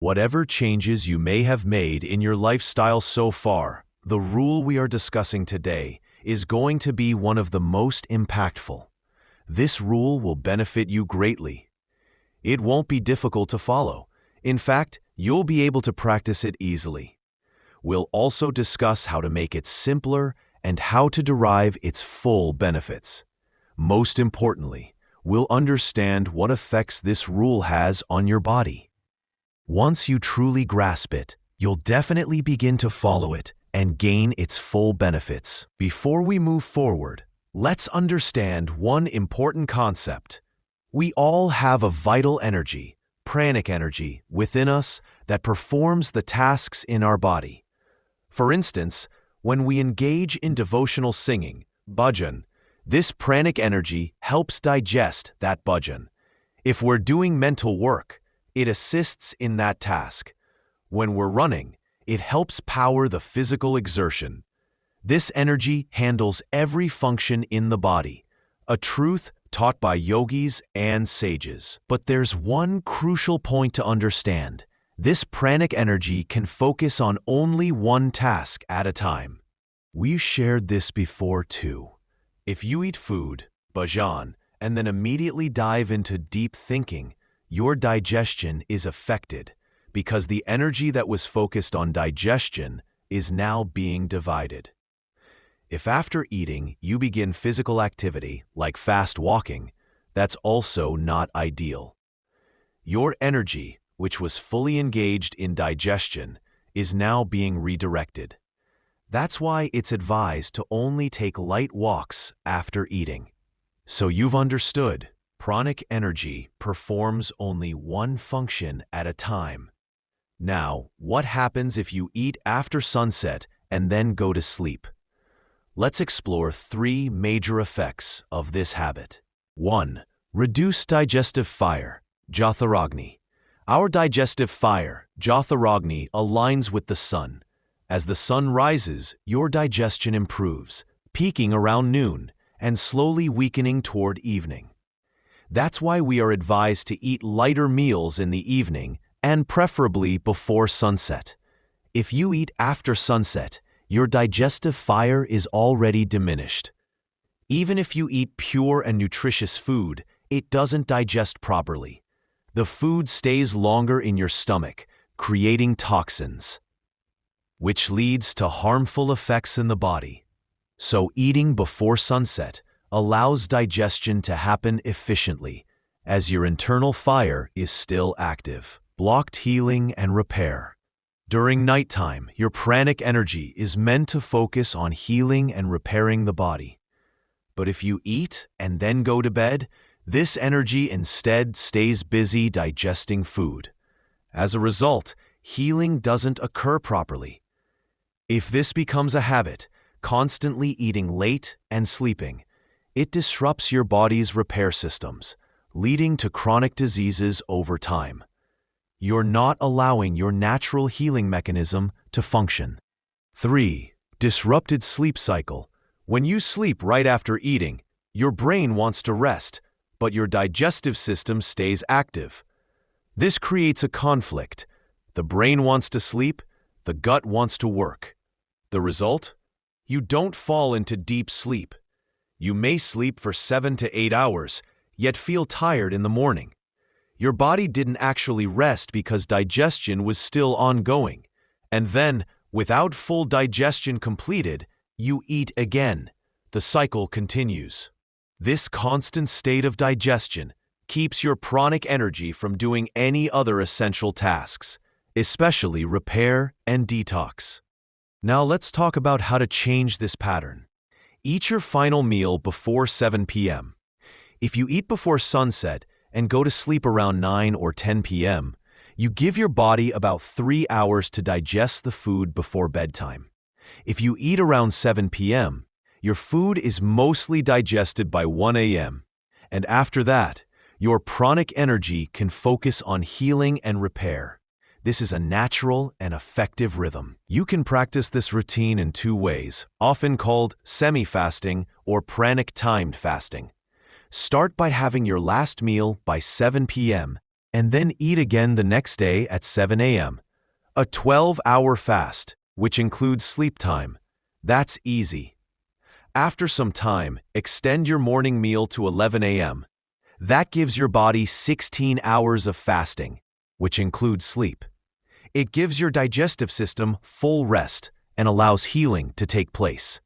Whatever changes you may have made in your lifestyle so far, the rule we are discussing today is going to be one of the most impactful. This rule will benefit you greatly. It won't be difficult to follow. In fact, you'll be able to practice it easily. We'll also discuss how to make it simpler and how to derive its full benefits. Most importantly, we'll understand what effects this rule has on your body. Once you truly grasp it, you'll definitely begin to follow it and gain its full benefits. Before we move forward, let's understand one important concept. We all have a vital energy, pranic energy, within us that performs the tasks in our body. For instance, when we engage in devotional singing, bhajan, this pranic energy helps digest that bhajan. If we're doing mental work, it assists in that task. When we're running, it helps power the physical exertion. This energy handles every function in the body, a truth taught by yogis and sages. But there's one crucial point to understand. This pranic energy can focus on only one task at a time. We've shared this before too. If you eat food, bhajan, and then immediately dive into deep thinking, your digestion is affected because the energy that was focused on digestion is now being divided. If after eating you begin physical activity like fast walking, that's also not ideal. Your energy, which was fully engaged in digestion, is now being redirected. That's why it's advised to only take light walks after eating. So you've understood. Pranic energy performs only one function at a time. Now, what happens if you eat after sunset and then go to sleep? Let's explore three major effects of this habit. 1. Reduce digestive fire, Jatharagni. Our digestive fire, Jatharagni, aligns with the sun. As the sun rises, your digestion improves, peaking around noon and slowly weakening toward evening. That's why we are advised to eat lighter meals in the evening and preferably before sunset. If you eat after sunset, your digestive fire is already diminished. Even if you eat pure and nutritious food, it doesn't digest properly. The food stays longer in your stomach, creating toxins, which leads to harmful effects in the body. So eating before sunset allows digestion to happen efficiently, as your internal fire is still active. Blocked healing and repair. During nighttime, your pranic energy is meant to focus on healing and repairing the body. But if you eat and then go to bed, this energy instead stays busy digesting food. As a result, healing doesn't occur properly. If this becomes a habit, constantly eating late and sleeping, it disrupts your body's repair systems, leading to chronic diseases over time. You're not allowing your natural healing mechanism to function. 3. Disrupted sleep cycle. When you sleep right after eating, your brain wants to rest, but your digestive system stays active. This creates a conflict. The brain wants to sleep, the gut wants to work. The result? You don't fall into deep sleep. You may sleep for 7 to 8 hours, yet feel tired in the morning. Your body didn't actually rest because digestion was still ongoing. And then, without full digestion completed, you eat again. The cycle continues. This constant state of digestion keeps your pranic energy from doing any other essential tasks, especially repair and detox. Now let's talk about how to change this pattern. Eat your final meal before 7 p.m. If you eat before sunset and go to sleep around 9 or 10 p.m., you give your body about 3 hours to digest the food before bedtime. If you eat around 7 p.m., your food is mostly digested by 1 a.m., and after that, your pranic energy can focus on healing and repair. This is a natural and effective rhythm. You can practice this routine in 2 ways, often called semi-fasting or pranic timed fasting. Start by having your last meal by 7 p.m. and then eat again the next day at 7 a.m. A 12-hour fast, which includes sleep time. That's easy. After some time, extend your morning meal to 11 a.m. That gives your body 16 hours of fasting, which includes sleep. It gives your digestive system full rest and allows healing to take place.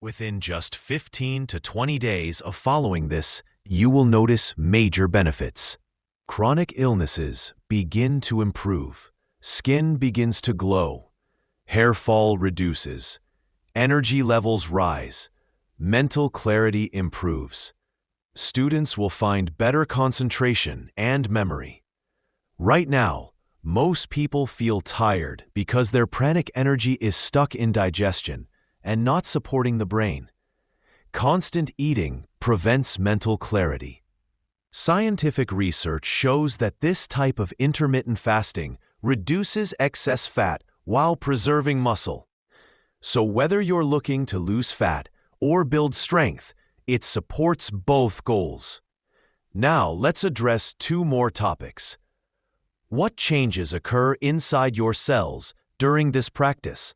Within just 15 to 20 days of following this, you will notice major benefits. Chronic illnesses begin to improve. Skin begins to glow. Hair fall reduces. Energy levels rise. Mental clarity improves. Students will find better concentration and memory. Right now, most people feel tired because their pranic energy is stuck in digestion and not supporting the brain. Constant eating prevents mental clarity. Scientific research shows that this type of intermittent fasting reduces excess fat while preserving muscle. So whether you're looking to lose fat or build strength, it supports both goals. Now let's address two more topics. What changes occur inside your cells during this practice?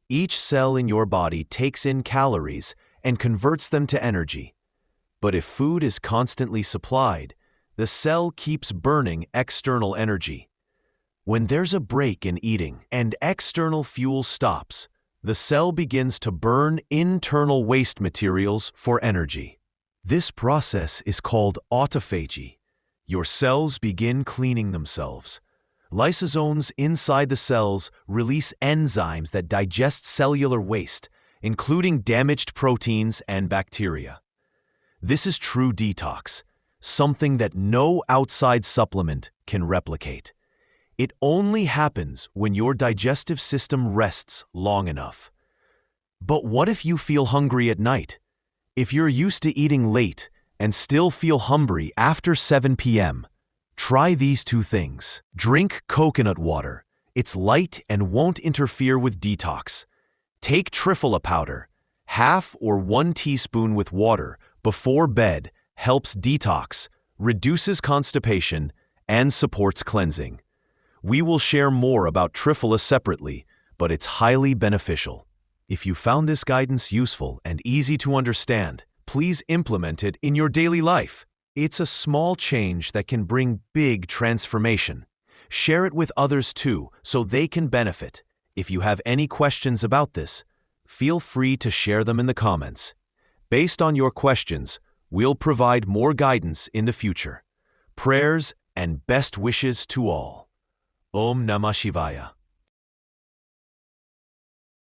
Each cell in your body takes in calories and converts them to energy. But if food is constantly supplied, the cell keeps burning external energy. When there's a break in eating and external fuel stops, the cell begins to burn internal waste materials for energy. This process is called autophagy. Your cells begin cleaning themselves. Lysosomes inside the cells release enzymes that digest cellular waste, including damaged proteins and bacteria. This is true detox, something that no outside supplement can replicate. It only happens when your digestive system rests long enough. But what if you feel hungry at night? If you're used to eating late and still feel hungry after 7 p.m., try these two things. Drink coconut water. It's light and won't interfere with detox. Take Triphala powder. Half or 1 teaspoon with water before bed helps detox, reduces constipation, and supports cleansing. We will share more about Triphala separately, but it's highly beneficial. If you found this guidance useful and easy to understand, please implement it in your daily life. It's a small change that can bring big transformation. Share it with others too, so they can benefit. If you have any questions about this, feel free to share them in the comments. Based on your questions, we'll provide more guidance in the future. Prayers and best wishes to all. Om Namah Shivaya.